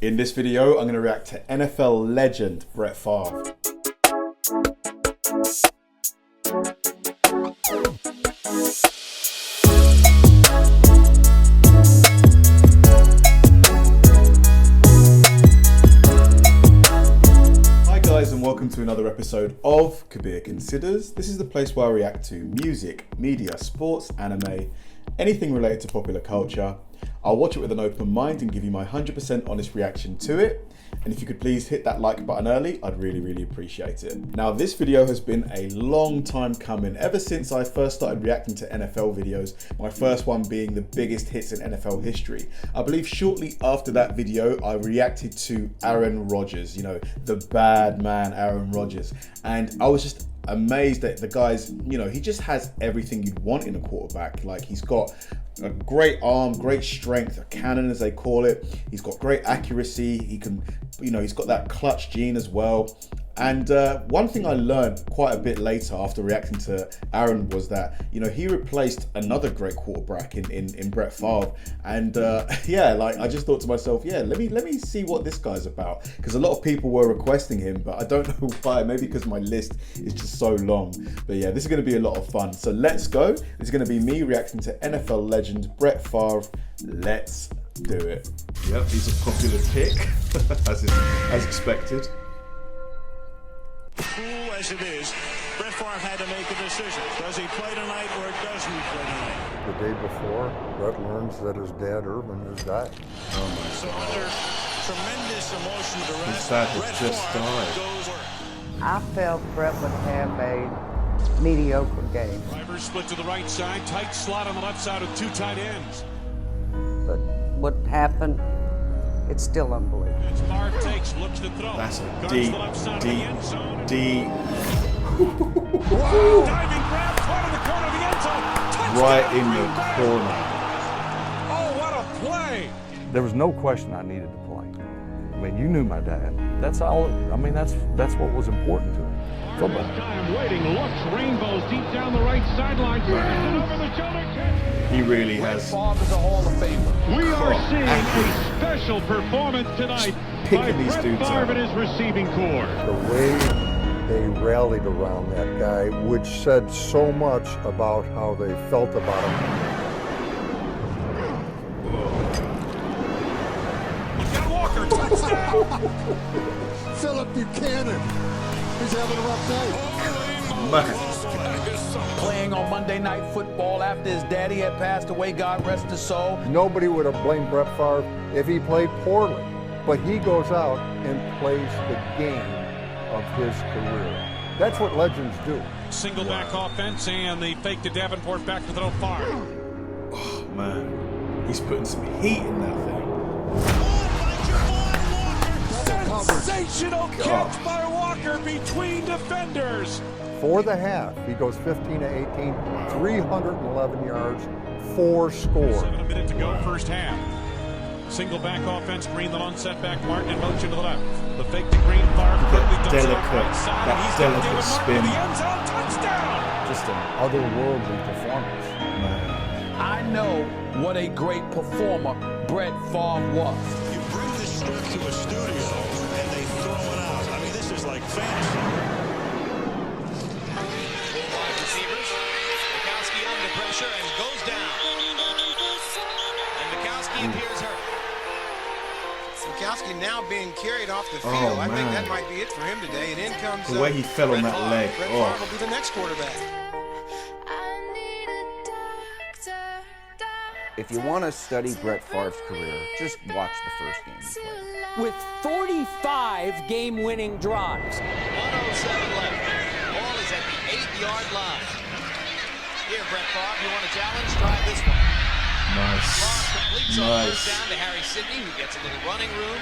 In this video, I'm going to react to NFL legend BRIT Favre. Hi guys, and welcome to another episode of Kabir Considers. This is the place where I react to music, media, sports, anime, anything related to popular culture. I'll watch it with an open mind and give you my 100% honest reaction to it. And if you could please hit that like button early, I'd really appreciate it. Now, this video has been a long time coming, ever since I first started reacting to NFL videos, my first one being the biggest hits in NFL history. I believe shortly after that video, I reacted to Aaron Rodgers, the bad man Aaron Rodgers. And I was just amazed that the guy's, he just has everything you'd want in a quarterback. Like, he's got a great arm, great strength, a cannon as they call it. He's got great accuracy. He can, he's got that clutch gene as well. And one thing I learned quite a bit later after reacting to Aaron was that, he replaced another great quarterback in BRIT Favre. And I just thought to myself, let me see what this guy's about. Because a lot of people were requesting him, but I don't know why. Maybe because my list is just so long. But yeah, this is going to be a lot of fun. So let's go. This is going to be me reacting to NFL legend BRIT Favre. Let's do it. Yep, he's a popular pick, as expected. Cool as it is, BRIT Favre had to make a decision. Does he play tonight or doesn't he play tonight? The day before, Brett learns that his dad, Irvin, has died. So under tremendous emotion, His dad has just died. I felt Brett would have a mediocre game. Driver split to the right side, tight slot on the left side with two tight ends. But what happened, it's still unbelievable. As Favre takes, looks to throw. That's a Guards deep. Wow, diving grab, caught in the corner of the end zone. Touchdown, Right in the Green Bay. corner. Oh, what a play. There was no question I needed to play. I mean, you knew my dad. That's all. I mean, that's what was important to him. Football. Time waiting, looks, rainbows deep down the right sideline, over the shoulder catch. He really has. Favre is a Hall of Famer. We are seeing a special performance tonight by Picking these BRIT dudes Favre up. and his receiving corps. The way they rallied around that guy, which said so much about how they felt about him. Got Walker, touchdown. Philip Buchanan. He's having a rough day. Man. Playing on Monday Night Football after his daddy had passed away, God rest his soul. Nobody would have blamed Brett Favre if he played poorly. But he goes out and plays the game of his career. That's what legends do. Single back offense and the fake to Davenport back to throw Favre. Oh man, he's putting some heat in that thing. Sensational catch by Walker between defenders. For the half, he goes 15 to 18, 311 yards, 4 scores. 7 minutes to go, first half. Single back offense, Green the long setback, Martin in motion to the left. The fake to Green, Favre quickly dumps it off right side. That He's delicate got David spin. Martin to the end zone, touchdown. Just an otherworldly performance. I know what a great performer BRIT Favre was. You bring this script to a studio and they throw it out. I mean, this is like fantasy. Wide receivers. Mikowski under pressure and goes down. And Mikowski appears hurt. Mikowski now being carried off the field. I think man. that might be it for him today. And in comes The way he fell on BRIT that Favre. leg. BRIT Oh. Favre will be the next quarterback. If you want to study Brett Favre's career, just watch the first game he played. With 45 game-winning drives. 107 left. Ball is at the 8-yard line. Here, BRIT Favre, you want a challenge? Try this one. Favre completes on first down to Harry Sidney, who gets a little running room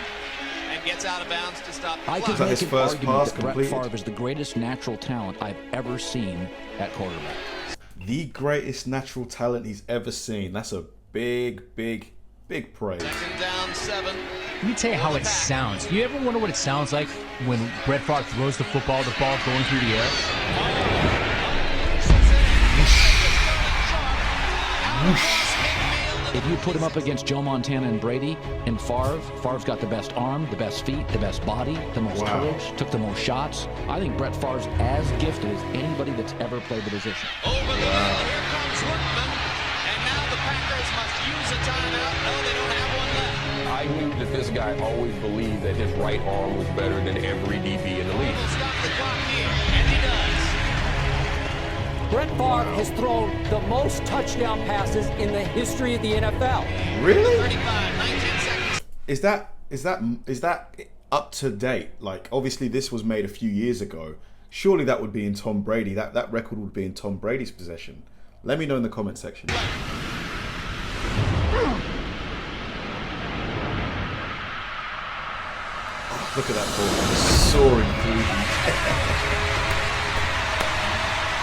and gets out of bounds to stop the I clock. could make his an first argument pass that BRIT completed. Favre is the greatest natural talent I've ever seen at quarterback. The greatest natural talent he's ever seen. That's a big praise. Second down, 7. Let me tell you how it sounds. You ever wonder what it sounds like when BRIT Favre throws the football, the ball going through the air? Whoosh. If you put him up against Joe Montana and Brady and Favre's got the best arm, the best feet, the best body, the most courage, took the most shots. I think Brett Favre's as gifted as anybody that's ever played the position. Over the middle, here comes Whitman, and now the Packers must use a timeout. No, they don't have one left. I knew that this guy always believed that his right arm was better than every DB in the league. Stop the clock here, and he does. Brett Favre has thrown the most touchdown passes in the history of the NFL. Really? 35, 19 seconds. Is that up to date? Like, obviously this was made a few years ago. Surely that would be in Tom Brady. That record would be in Tom Brady's possession. Let me know in the comment section. Look at that ball, just soaring through him.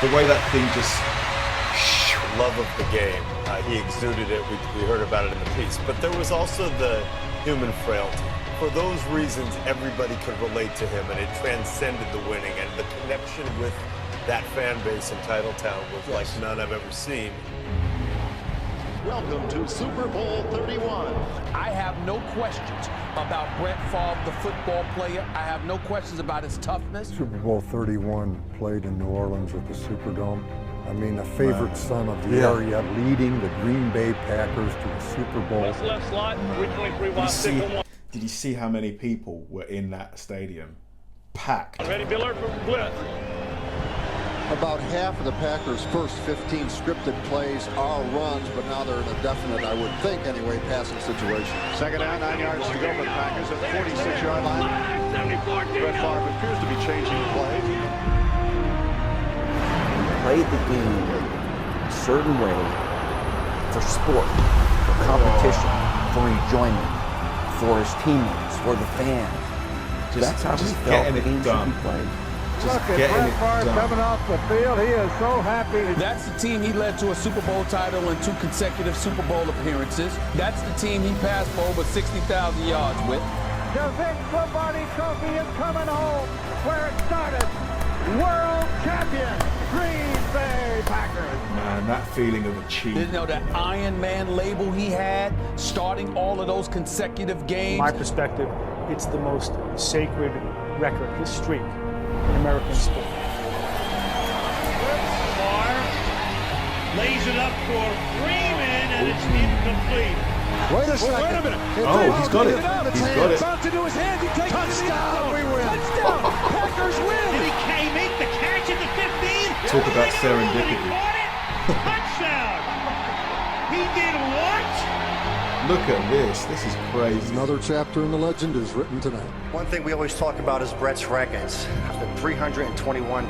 The way that thing just... Love of the game. He exuded it. We heard about it in the piece. But there was also the human frailty. For those reasons, everybody could relate to him, and it transcended the winning. And the connection with that fan base in Titletown was like none I've ever seen. Welcome to Super Bowl 31. I have no questions about Brett Favre, the football player. I have no questions about his toughness. Super Bowl 31 played in New Orleans at the Superdome. I mean, a favorite son of the area leading the Green Bay Packers to the Super Bowl. Left slot, 323 Did you see how many people were in that stadium? Packed. Ready, Biller, for blitz. About half of the Packers' first 15 scripted plays are runs, but now they're in a definite, I would think anyway, passing situation. Second down, 9 yards to go for the Packers at the 46-yard line. Brett Favre appears to be changing the play. Play the game a certain way for sport, for competition, for enjoyment, for his teammates, for the fans. That's how he felt the game should be played. Look at Brett Favre coming off the field. He is so happy. That's the team he led to a Super Bowl title and 2 consecutive Super Bowl appearances. That's the team he passed for over 60,000 yards with. The Vic Lombardi Trophy is coming home where it started. World champion, Green Bay Packers. Man, that feeling of achievement. You know, that Iron Man label he had, starting all of those consecutive games. My perspective, it's the most sacred record, this streak in American sport. Favre lays it up for Freeman, and it's incomplete. Wait a second. Wait a minute. Oh, he's got it. He's got it. About to do his hands. He takes Touchdown. it. We win. Touchdown. Packers win. Did he make the catch at the 15? Talk about serendipity. Touchdown. He did what? Look at this. This is crazy. Another chapter in the legend is written tonight. One thing we always talk about is Brett's records. The 321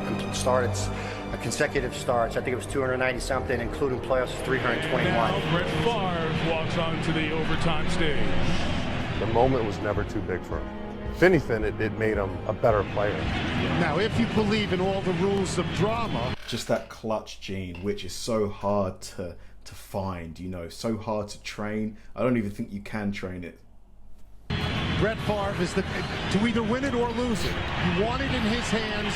consecutive starts. I think it was 290-something, including playoffs, 321. Now Brett Favre walks onto the overtime stage. The moment was never too big for him. If anything, it made him a better player. Now, if you believe in all the rules of drama... Just that clutch gene, which is so hard to find, you know, so hard to train. I don't even think you can train it. Brett Favre is to either win it or lose it. You want it in his hands.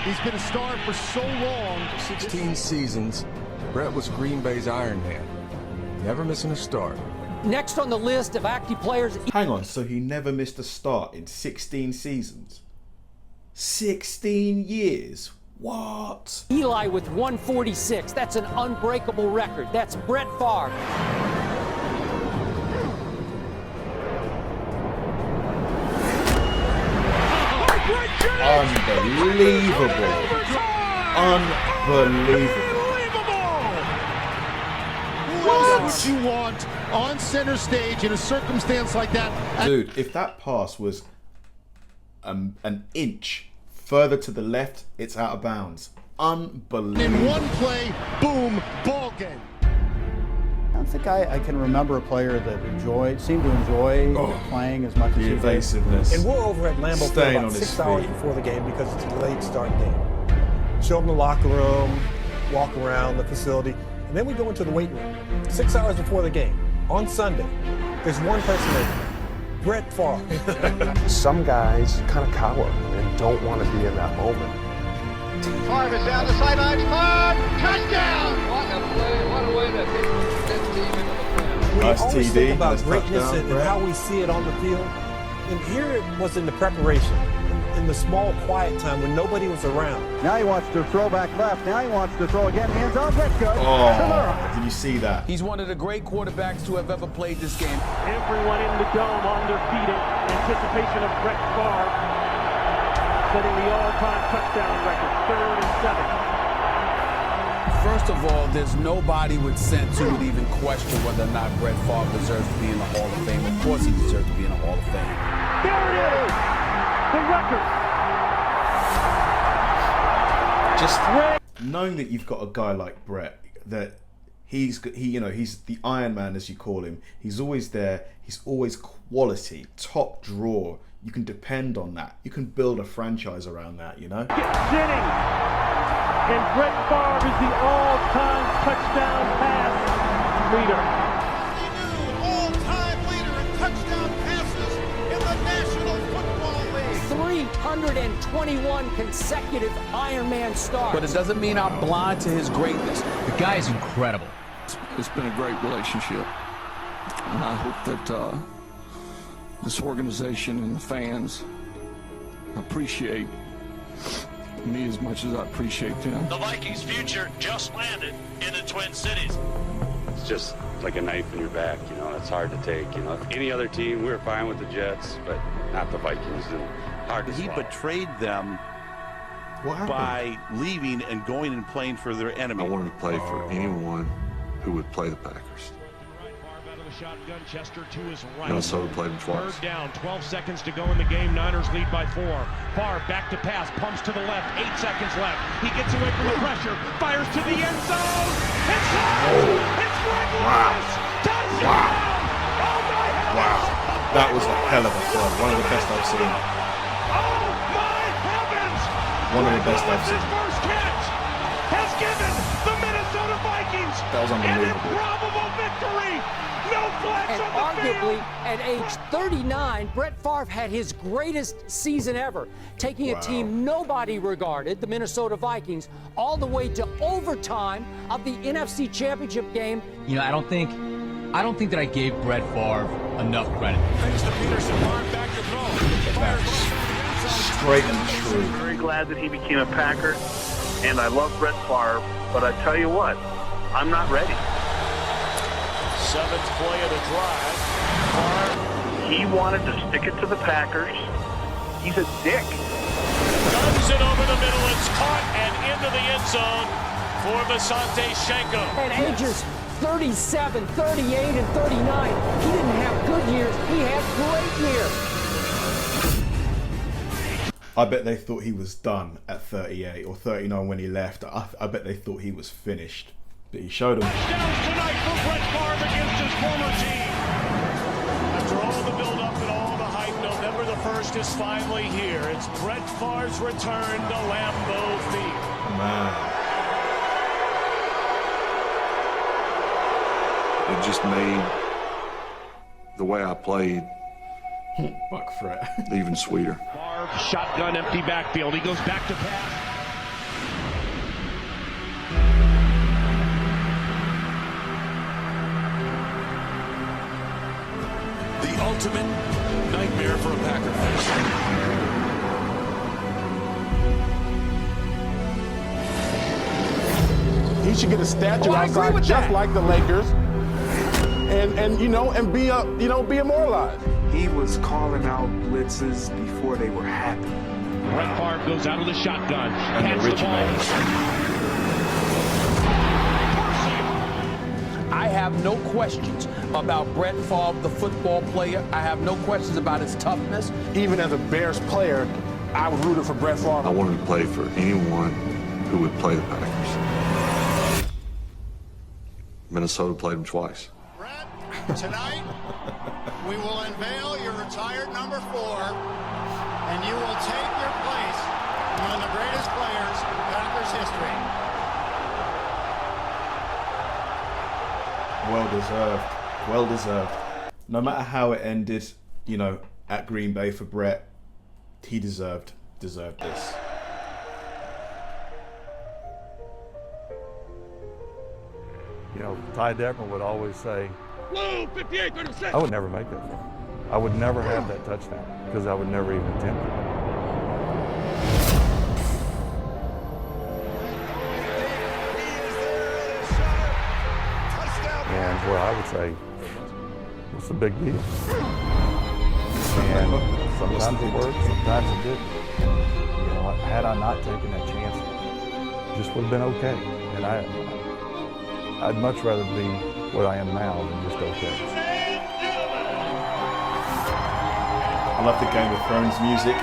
He's been a star for so long. 16 seasons, Brett was Green Bay's Iron Man. Never missing a start. Next on the list of active players. Hang on, so he never missed a start in 16 seasons? 16 years? What? Eli with 146. That's an unbreakable record. That's Brett Favre. Unbelievable. Unbelievable. What would you want on center stage in a circumstance like that? Dude, if that pass was an inch further to the left, it's out of bounds. Unbelievable. In one play, boom, ball game. I don't think I can remember a player that seemed to enjoy playing as much as he did. The evasiveness. And we're over at Lambeau Field about 6 hours before the game because it's a late start game. Show them the locker room, walk around the facility, and then we go into the weight room. 6 hours before the game, on Sunday. There's one person there, Brett Favre. Some guys kind of cower and don't want to be in that moment. Favre is down the sideline. Favre, touchdown! What a play, what a way to hit this team into the playoffs. We Nice always TD, think about nice greatness touchdown, and Brett. how we see it on the field. And here it was in the preparation, in the small, quiet time when nobody was around. Now he wants to throw back left. Now he wants to throw again. Hands on, Brett goes. Oh, did you see that? He's one of the great quarterbacks to have ever played this game. Everyone in the dome on their feet in anticipation of Brett Favre setting the all-time touchdown record, 3rd and 7. First of all, there's nobody with sense who would even question whether or not Brett Favre deserves to be in the Hall of Fame. Of course he deserves to be in the Hall of Fame. There it is! The record! Just knowing that you've got a guy like Brett, that he's the Iron Man, as you call him. He's always there. He's always quality, top drawer. You can depend on that. You can build a franchise around that, you know? Jennings! And Brett Favre is the all-time touchdown pass leader. All-time leader in touchdown passes in the National Football League. 321 consecutive Ironman starts. But it doesn't mean I'm blind to his greatness. The guy is incredible. It's been a great relationship. And I hope that this organization and the fans appreciate me as much as I appreciate them. The Vikings' future just landed in the Twin Cities. It's just like a knife in your back, you know, it's hard to take. You know, any other team, we were fine with the Jets, but not the Vikings. And hard to He swallow. betrayed them by leaving and going and playing for their enemy. I wanted to play for anyone who would play the Packers. Shotgun, Chester to his right. Minnesota played them twice. 3rd down, 12 seconds to go in the game. Niners lead by 4. Favre back to pass, pumps to the left, 8 seconds left. He gets away from the pressure, fires to the end zone. It's out! It's Greg Lewis! Touchdown! Wow. Oh my heavens! Wow. That was a hell of a throw. One of the best I've seen. Oh my heavens! One of the best I've His seen. first catch has given the Minnesota Vikings That was unbelievable. an improbable victory. No flags And on the arguably, field. at age 39, Brett Favre had his greatest season ever, taking a team nobody regarded, the Minnesota Vikings, all the way to overtime of the NFC Championship game. You know, I don't think that I gave Brett Favre enough credit. Thanks to Peterson, Favre back to throw. Straight and true. I'm very glad that he became a Packer, and I love Brett Favre, but I tell you what, I'm not ready. 7th play of the drive. Favre. He wanted to stick it to the Packers. He's a dick. Guns it over the middle. It's caught and into the end zone for Visante Shenko. At ages 37, 38, and 39, he didn't have good years. He had great years. I bet they thought he was done at 38 or 39 when he left. I bet they thought he was finished. But he showed them. Touchdowns tonight for Brett Favre against his former team. After all the build-up and all the hype, November the 1st is finally here. It's Brett Favre's return to Lambeau Field. Man. It just made the way I played Buck Fret even sweeter. Favre, shotgun, empty backfield. He goes back to pass. The ultimate nightmare for a Packer fan. He should get a statue outside just like the Lakers, and be immortalized. He was calling out blitzes before they were happening. Brett Favre goes out of the shotgun, pats the ball. I have no questions about Brett Favre, the football player. I have no questions about his toughness. Even as a Bears player, I was rooting for Brett Favre. I wanted to play for anyone who would play the Packers. Minnesota played them twice. Tonight, we will unveil your retired number 4, and you will take your place among the greatest players in Packers history. Well deserved. Well deserved. No matter how it ended, at Green Bay for Brett, he deserved this. Ty Detmer would always say, I would never make that throw. I would never have that touchdown because I would never even attempt it. And well, I would say, what's the big deal? And sometimes it worked, sometimes it didn't. You know, had I not taken that chance, it just would have been okay. And I'd much rather be what I am now than just okay. I love the Game of Thrones music.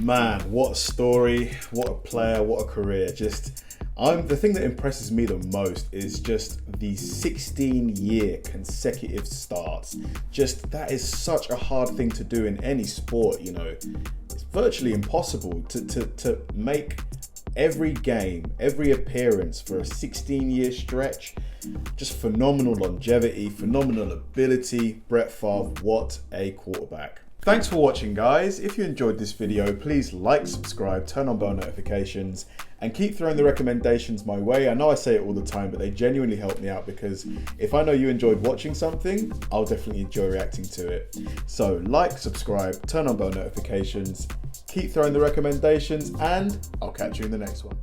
Man, what a story, what a player, what a career. The thing that impresses me the most is just the 16-year consecutive starts. That is such a hard thing to do in any sport, you know. It's virtually impossible to make every game, every appearance for a 16-year stretch. Just phenomenal longevity, phenomenal ability. Brett Favre, what a quarterback. Thanks for watching, guys. If you enjoyed this video, please like, subscribe, turn on bell notifications, and keep throwing the recommendations my way. I know I say it all the time, but they genuinely help me out, because if I know you enjoyed watching something, I'll definitely enjoy reacting to it. So like, subscribe, turn on bell notifications, keep throwing the recommendations, and I'll catch you in the next one.